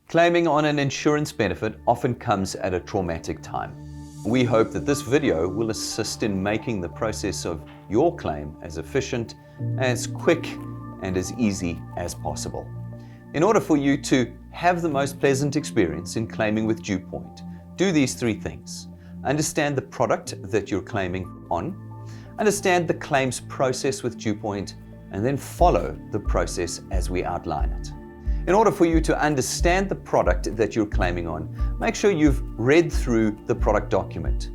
Claiming on an insurance benefit often comes at a traumatic time. We hope that this video will assist in making the process of your claim as efficient, as quick, and as easy as possible. In order for you to have the most pleasant experience in claiming with DuPoint, do these three things. Understand the product that you're claiming on, understand the claims process with DuPoint, and then follow the process as we outline it. In order for you to understand the product that you're claiming on, make sure you've read through the product document.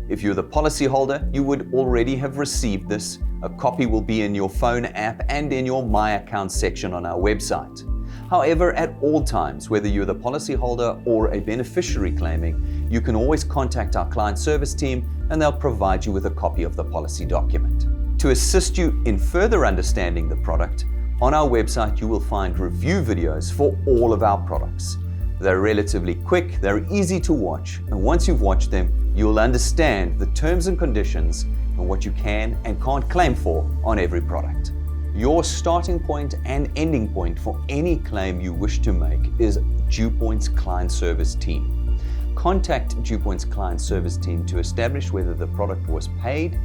If you're the policyholder, you would already have received this. A copy will be in your phone app and in your My Account section on our website. However, at all times, whether you're the policyholder or a beneficiary claiming, you can always contact our client service team and they'll provide you with a copy of the policy document. To assist you in further understanding the product, on our website you will find review videos for all of our products. They're relatively quick, they're easy to watch, and once you've watched them, you'll understand the terms and conditions and what you can and can't claim for on every product. Your starting point and ending point for any claim you wish to make is DuPoint's client service team. Contact DuPoint's client service team to establish whether the product was paid,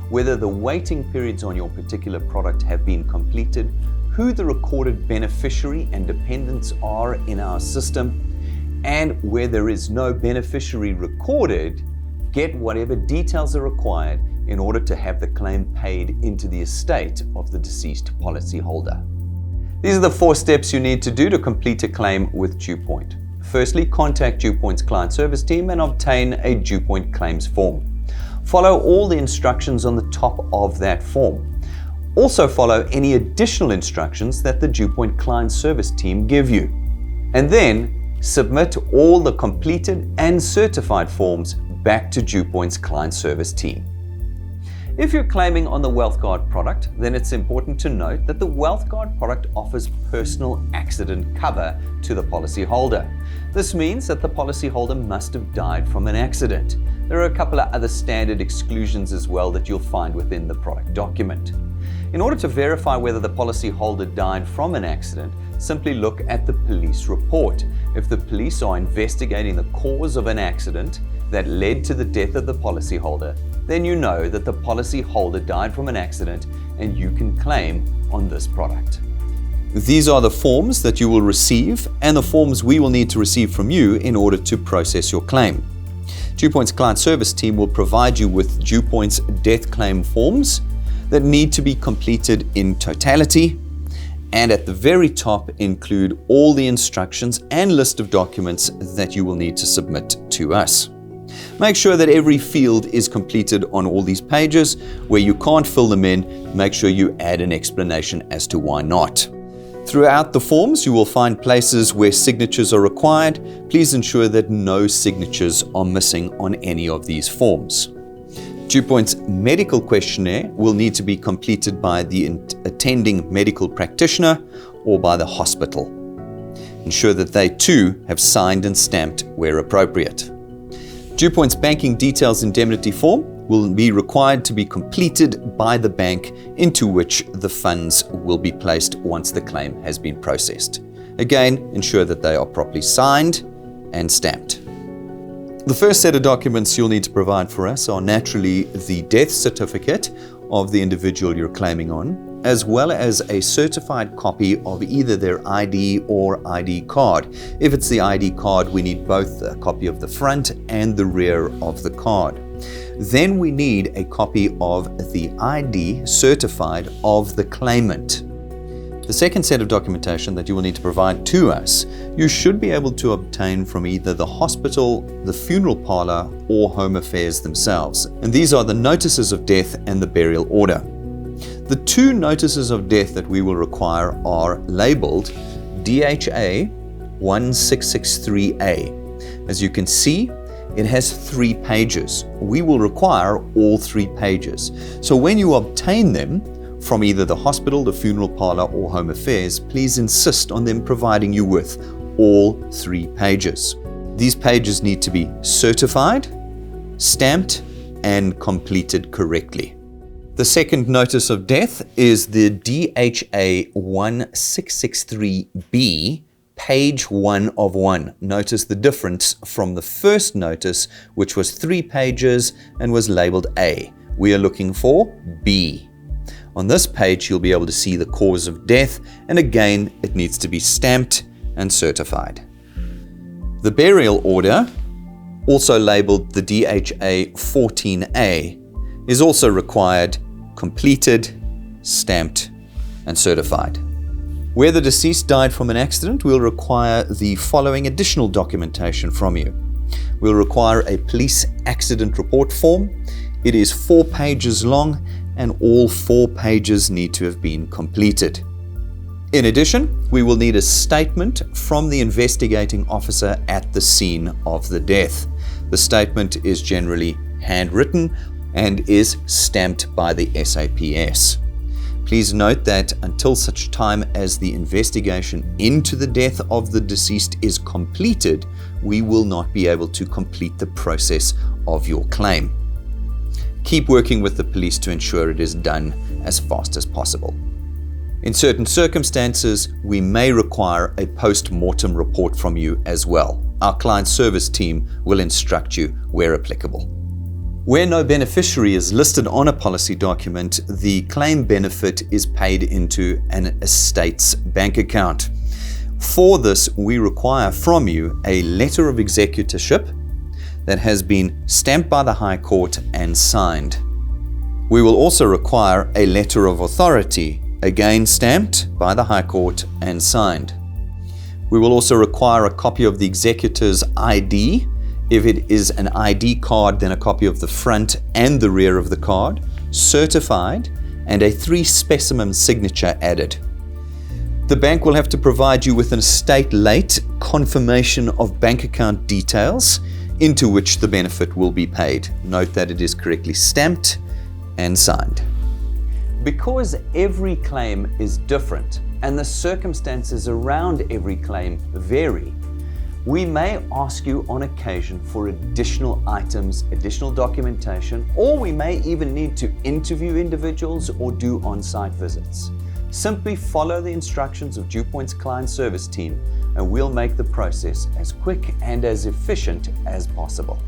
whether the waiting periods on your particular product have been completed, who the recorded beneficiary and dependents are in our system, and where there is no beneficiary recorded, get whatever details are required in order to have the claim paid into the estate of the deceased policyholder. These are the 4 steps you need to do to complete a claim with DuPoint. Firstly, contact DuPoint's client service team and obtain a DuPoint claims form. Follow all the instructions on the top of that form. Also follow any additional instructions that the DuPoint client service team give you. And then submit all the completed and certified forms back to DuPoint's client service team. If you're claiming on the WealthGuard product, then it's important to note that the WealthGuard product offers personal accident cover to the policyholder. This means that the policyholder must have died from an accident. There are a couple of other standard exclusions as well that you'll find within the product document. In order to verify whether the policyholder died from an accident, simply look at the police report. If the police are investigating the cause of an accident that led to the death of the policyholder, then you know that the policyholder died from an accident and you can claim on this product. These are the forms that you will receive and the forms we will need to receive from you in order to process your claim. DuPoint's client service team will provide you with DuPoint's death claim forms that need to be completed in totality, and at the very top include all the instructions and list of documents that you will need to submit to us. Make sure that every field is completed on all these pages. Where you can't fill them in, make sure you add an explanation as to why not. Throughout the forms, you will find places where signatures are required. Please ensure that no signatures are missing on any of these forms. DuPoint's medical questionnaire will need to be completed by the attending medical practitioner or by the hospital. Ensure that they too have signed and stamped where appropriate. DuPoint's banking details indemnity form will be required to be completed by the bank into which the funds will be placed once the claim has been processed. Again, ensure that they are properly signed and stamped. The first set of documents you'll need to provide for us are naturally the death certificate of the individual you're claiming on, as well as a certified copy of either their ID or ID card. If it's the ID card, we need both a copy of the front and the rear of the card. Then we need a copy of the ID certified of the claimant. The second set of documentation that you will need to provide to us, you should be able to obtain from either the hospital, the funeral parlor, or Home Affairs themselves. And these are the notices of death and the burial order. The 2 notices of death that we will require are labeled DHA 1663A. As you can see, it has 3 pages. We will require all 3 pages. So when you obtain them from either the hospital, the funeral parlor, or Home Affairs, please insist on them providing you with all 3 pages. These pages need to be certified, stamped, and completed correctly. The second notice of death is the DHA 1663B page 1 of 1. Notice the difference from the first notice, which was 3 pages and was labeled A. We are looking for B. On this page, you'll be able to see the cause of death, and again, it needs to be stamped and certified. The burial order, also labeled the DHA 14A, is also required, completed, stamped, and certified. Where the deceased died from an accident, we'll require the following additional documentation from you. We'll require a police accident report form. It is 4 pages long, and all 4 pages need to have been completed. In addition, we will need a statement from the investigating officer at the scene of the death. The statement is generally handwritten and is stamped by the SAPS. Please note that until such time as the investigation into the death of the deceased is completed, we will not be able to complete the process of your claim. Keep working with the police to ensure it is done as fast as possible. In certain circumstances, we may require a post-mortem report from you as well. Our client service team will instruct you where applicable. Where no beneficiary is listed on a policy document, the claim benefit is paid into an estate's bank account. For this, we require from you a letter of executorship that has been stamped by the High Court and signed. We will also require a letter of authority, again stamped by the High Court and signed. We will also require a copy of the executor's ID. If it is an ID card, then a copy of the front and the rear of the card, certified, and a 3-specimen signature added. The bank will have to provide you with an estate late confirmation of bank account details into which the benefit will be paid. Note that it is correctly stamped and signed. Because every claim is different and the circumstances around every claim vary, we may ask you on occasion for additional items, additional documentation, or we may even need to interview individuals or do on-site visits. Simply follow the instructions of DewPoint's client service team and we'll make the process as quick and as efficient as possible.